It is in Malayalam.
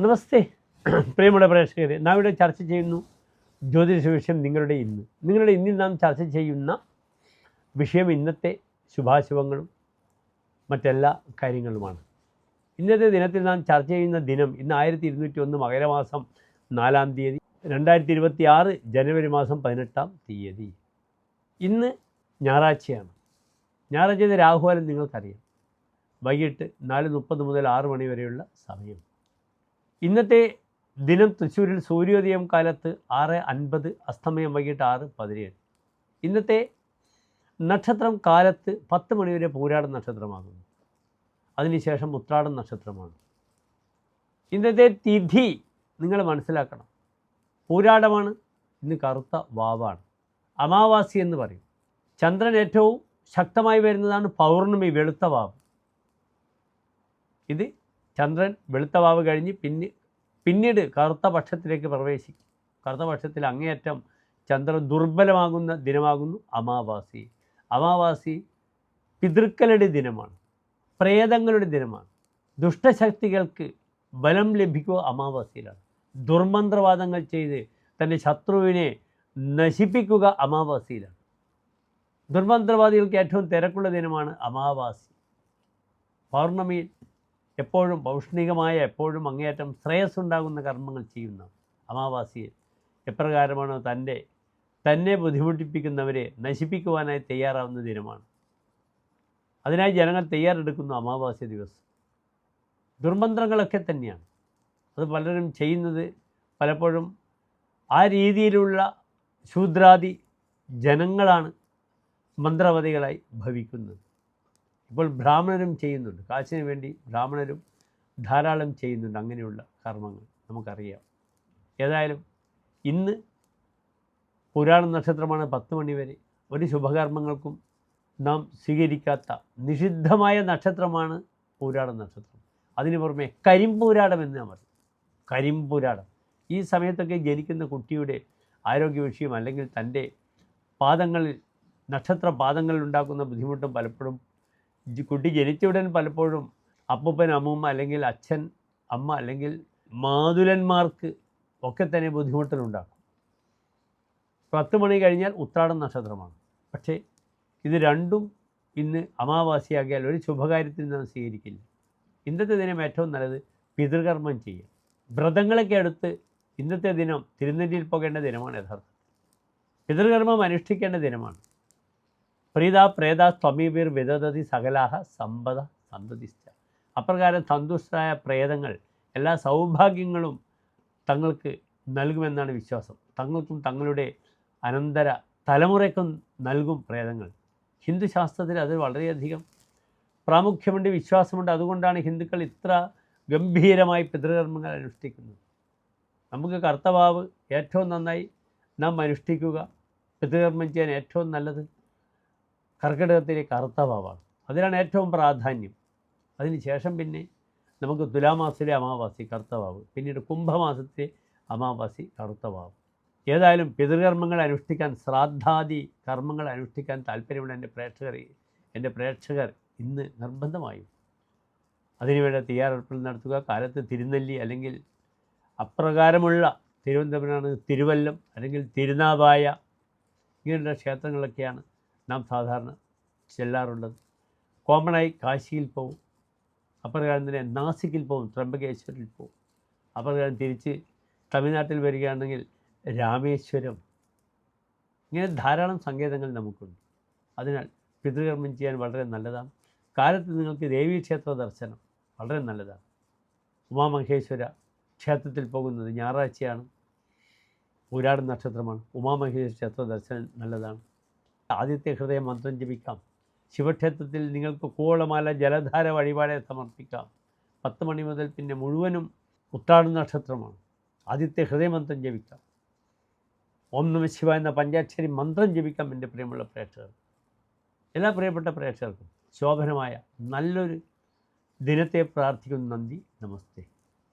നമസ്തേ പ്രിയമുള്ള പ്രേക്ഷകരെ, നാം ഇവിടെ ചർച്ച ചെയ്യുന്നു ജ്യോതിഷ വിഷയം നിങ്ങളുടെ ഇന്നിൽ നാം ചർച്ച ചെയ്യുന്ന വിഷയം ഇന്നത്തെ ശുഭാശുഭങ്ങളും മറ്റെല്ലാ കാര്യങ്ങളുമാണ്. ഇന്നത്തെ ദിനത്തിൽ നാം ചർച്ച ചെയ്യുന്ന ദിനം ഇന്ന് 1201 മകരമാസം 4-ാം തീയതി, 2026 ജനുവരി മാസം 18-ാം തീയതി. ഇന്ന് ഞായറാഴ്ചയാണ്. ഞായറാഴ്ച രാഹുകാലം നിങ്ങൾക്കറിയാം. വൈകിട്ട് 4:30 മുതൽ 6 മണി വരെയുള്ള സമയം. ഇന്നത്തെ ദിനം തൃശ്ശൂരിൽ സൂര്യോദയം കാലത്ത് 6:50, അസ്തമയം വൈകിട്ട് 6:17. ഇന്നത്തെ നക്ഷത്രം കാലത്ത് 10 മണിവരെ പൂരാടം നക്ഷത്രമാകുന്നു. അതിനുശേഷം ഉത്രാടം നക്ഷത്രമാണ്. ഇന്നത്തെ തിഥി നിങ്ങൾ മനസ്സിലാക്കണം. പൂരാടമാണ്, ഇന്ന് കറുത്ത വാവാണ്. അമാവാസി എന്ന് പറയും. ചന്ദ്രൻ ഏറ്റവും ശക്തമായി വരുന്നതാണ് പൗർണമി, വെളുത്ത വാവ്. ഇത് ചന്ദ്രൻ വെളുത്ത വാവ് കഴിഞ്ഞ് പിന്നീട് കറുത്ത പക്ഷത്തിലേക്ക് പ്രവേശിക്കും. കറുത്ത പക്ഷത്തിൽ അങ്ങേയറ്റം ചന്ദ്രൻ ദുർബലമാകുന്ന ദിനമാകുന്നു അമാവാസി. അമാവാസി പിതൃക്കളുടെ ദിനമാണ്, പ്രേതങ്ങളുടെ ദിനമാണ്. ദുഷ്ടശക്തികൾക്ക് ബലം ലഭിക്കുക അമാവാസിയിലാണ്. ദുർമന്ത്രവാദങ്ങൾ ചെയ്ത് തൻ്റെ ശത്രുവിനെ നശിപ്പിക്കുക അമാവാസിയിലാണ്. ദുർമന്ത്രവാദികൾക്ക് ഏറ്റവും തിരക്കുള്ള ദിനമാണ് അമാവാസി. പൗർണമിയിൽ എപ്പോഴും പൗഷ്ണികമായ, എപ്പോഴും അങ്ങേയറ്റം ശ്രേയസ്സുണ്ടാകുന്ന കർമ്മങ്ങൾ ചെയ്യുന്ന അമാവാസിയിൽ എപ്രകാരമാണോ തന്നെ ബുദ്ധിമുട്ടിപ്പിക്കുന്നവരെ നശിപ്പിക്കുവാനായി തയ്യാറാവുന്ന ദിനമാണ്. അതിനായി ജനങ്ങൾ തയ്യാറെടുക്കുന്നു അമാവാസി ദിവസം. ദുർമന്ത്രങ്ങളൊക്കെ തന്നെയാണ് അത് പലരും ചെയ്യുന്നത്. പലപ്പോഴും ആ രീതിയിലുള്ള ശൂദ്രാദി ജനങ്ങളാണ് മന്ത്രവാദികളായി ഭവിക്കുന്നത്. ഇപ്പോൾ ബ്രാഹ്മണരും ചെയ്യുന്നുണ്ട്. കാശിന് വേണ്ടി ബ്രാഹ്മണരും ധാരാളം ചെയ്യുന്നുണ്ട് അങ്ങനെയുള്ള കർമ്മങ്ങൾ, നമുക്കറിയാം. ഏതായാലും ഇന്ന് പുരാണ നക്ഷത്രമാണ്. 10 മണി വരെ ഒരു ശുഭകർമ്മങ്ങൾക്കും നാം സ്വീകരിക്കാത്ത നിഷിദ്ധമായ നക്ഷത്രമാണ് പൂരാട നക്ഷത്രം. അതിന് പുറമെ കരിമ്പൂരാടം എന്ന് ഞാൻ പറയും. കരിമ്പൂരാടം ഈ സമയത്തൊക്കെ ജനിക്കുന്ന കുട്ടിയുടെ ആരോഗ്യ വിഷയം അല്ലെങ്കിൽ തൻ്റെ പാദങ്ങളിൽ, നക്ഷത്ര പാദങ്ങളിൽ ഉണ്ടാക്കുന്ന ബുദ്ധിമുട്ടും പലപ്പോഴും കുട്ടി ജനിച്ചയുടൻ പലപ്പോഴും അപ്പൂപ്പൻ, അമ്മൂമ്മ അല്ലെങ്കിൽ അച്ഛൻ, അമ്മ അല്ലെങ്കിൽ മാതുലന്മാർക്ക് ഒക്കെ തന്നെ ബുദ്ധിമുട്ടുകളുണ്ടാക്കും. 10 മണി കഴിഞ്ഞാൽ ഉത്രാടം നക്ഷത്രമാണ്. പക്ഷേ ഇത് രണ്ടും ഇന്ന് അമാവാസിയാകിയാൽ ഒരു ശുഭകാര്യത്തിൽ നാം സ്വീകരിക്കില്ല. ഇന്നത്തെ ദിനം ഏറ്റവും നല്ലത് പിതൃകർമ്മം ചെയ്യുക. വ്രതങ്ങളൊക്കെ അടുത്ത് ഇന്നത്തെ ദിനം തിരുനെല്ലിയിൽ പോകേണ്ട ദിനമാണ്. യഥാർത്ഥം പിതൃകർമ്മം അനുഷ്ഠിക്കേണ്ട ദിനമാണ്. പ്രീത പ്രേത സ്വമീപീർ വിദധതി സകലാഹ സമ്പദ സന്തതിശ്ച. അപ്രകാരം സന്തുഷ്ടരായ പ്രേതങ്ങൾ എല്ലാ സൗഭാഗ്യങ്ങളും തങ്ങൾക്ക് നൽകുമെന്നാണ് വിശ്വാസം. തങ്ങൾക്കും തങ്ങളുടെ അനന്തര തലമുറയ്ക്കും നൽകും പ്രേതങ്ങൾ. ഹിന്ദുശാസ്ത്രത്തിൽ അത് വളരെയധികം പ്രാമുഖ്യമുണ്ട്, വിശ്വാസമുണ്ട്. അതുകൊണ്ടാണ് ഹിന്ദുക്കൾ ഇത്ര ഗംഭീരമായി പിതൃകർമ്മങ്ങൾ അനുഷ്ഠിക്കുന്നത്. നമുക്ക് കർത്തവാവ് ഏറ്റവും നന്നായി നാം അനുഷ്ഠിക്കുക. പിതൃകർമ്മം ചെയ്യാൻ ഏറ്റവും നല്ലത് കർക്കിടകത്തിലെ കറുത്ത വാവാണ്. അതിനാണ് ഏറ്റവും പ്രാധാന്യം. അതിനുശേഷം പിന്നെ നമുക്ക് തുലാമാസത്തിലെ അമാവാസി കറുത്ത വാവ്, പിന്നീട് കുംഭമാസത്തിലെ അമാവാസി കറുത്ത വാവ്. ഏതായാലും പിതൃകർമ്മങ്ങൾ അനുഷ്ഠിക്കാൻ, ശ്രാദ്ധാദി കർമ്മങ്ങൾ അനുഷ്ഠിക്കാൻ താല്പര്യമുള്ള എൻ്റെ പ്രേക്ഷകർ ഇന്ന് നിർബന്ധമായും അതിനുവേണ്ട തയ്യാറെടുപ്പുകൾ നടത്തുക. കാലത്ത് തിരുനെല്ലി അല്ലെങ്കിൽ അപ്രകാരമുള്ള തിരുവനന്തപുരമാണ് തിരുവല്ലം അല്ലെങ്കിൽ തിരുനാവായ ഇങ്ങനെയുള്ള ക്ഷേത്രങ്ങളൊക്കെയാണ് നാം സാധാരണ ചെല്ലാറുള്ളത്. കോമണായി കാശിയിൽ പോവും, അപ്രകാരം തന്നെ നാസിക്കിൽ പോവും, ത്രംബകേശ്വരിൽ പോവും. അപ്രകാരം തിരിച്ച് തമിഴ്നാട്ടിൽ വരികയാണെങ്കിൽ രാമേശ്വരം. ഇങ്ങനെ ധാരാളം സങ്കേതങ്ങൾ നമുക്കുണ്ട്. അതിനാൽ പിതൃകർമ്മം ചെയ്യാൻ വളരെ നല്ലതാണ്. കാലത്ത് നിങ്ങൾക്ക് ദേവീക്ഷേത്ര ദർശനം വളരെ നല്ലതാണ്. ഉമാമഹേശ്വര ക്ഷേത്രത്തിൽ പോകുന്നത് ഞായറാഴ്ചയാണ്, പൂരാട നക്ഷത്രമാണ്. ഉമാമഹേശ്വര ക്ഷേത്ര ദർശനം നല്ലതാണ്. ആദ്യത്തെ ഹൃദയ മന്ത്രം ജപിക്കാം. ശിവക്ഷേത്രത്തിൽ നിങ്ങൾക്ക് കൂവളമാല, ജലധാര വഴിപാടെ സമർപ്പിക്കാം. 10 മണി മുതൽ പിന്നെ മുഴുവനും ഉത്രാട നക്ഷത്രമാണ്. ആദ്യത്തെ ഹൃദയമന്ത്രം ജപിക്കാം. ഓം നമഃ ശിവായ എന്ന പഞ്ചാക്ഷരി മന്ത്രം ജപിക്കാം. എൻ്റെ പ്രിയമുള്ള പ്രേക്ഷകർ, എല്ലാ പ്രിയപ്പെട്ട പ്രേക്ഷകർക്കും ശോഭനമായ നല്ലൊരു ദിനത്തെ പ്രാർത്ഥിക്കുന്നു. നന്ദി, നമസ്തേ.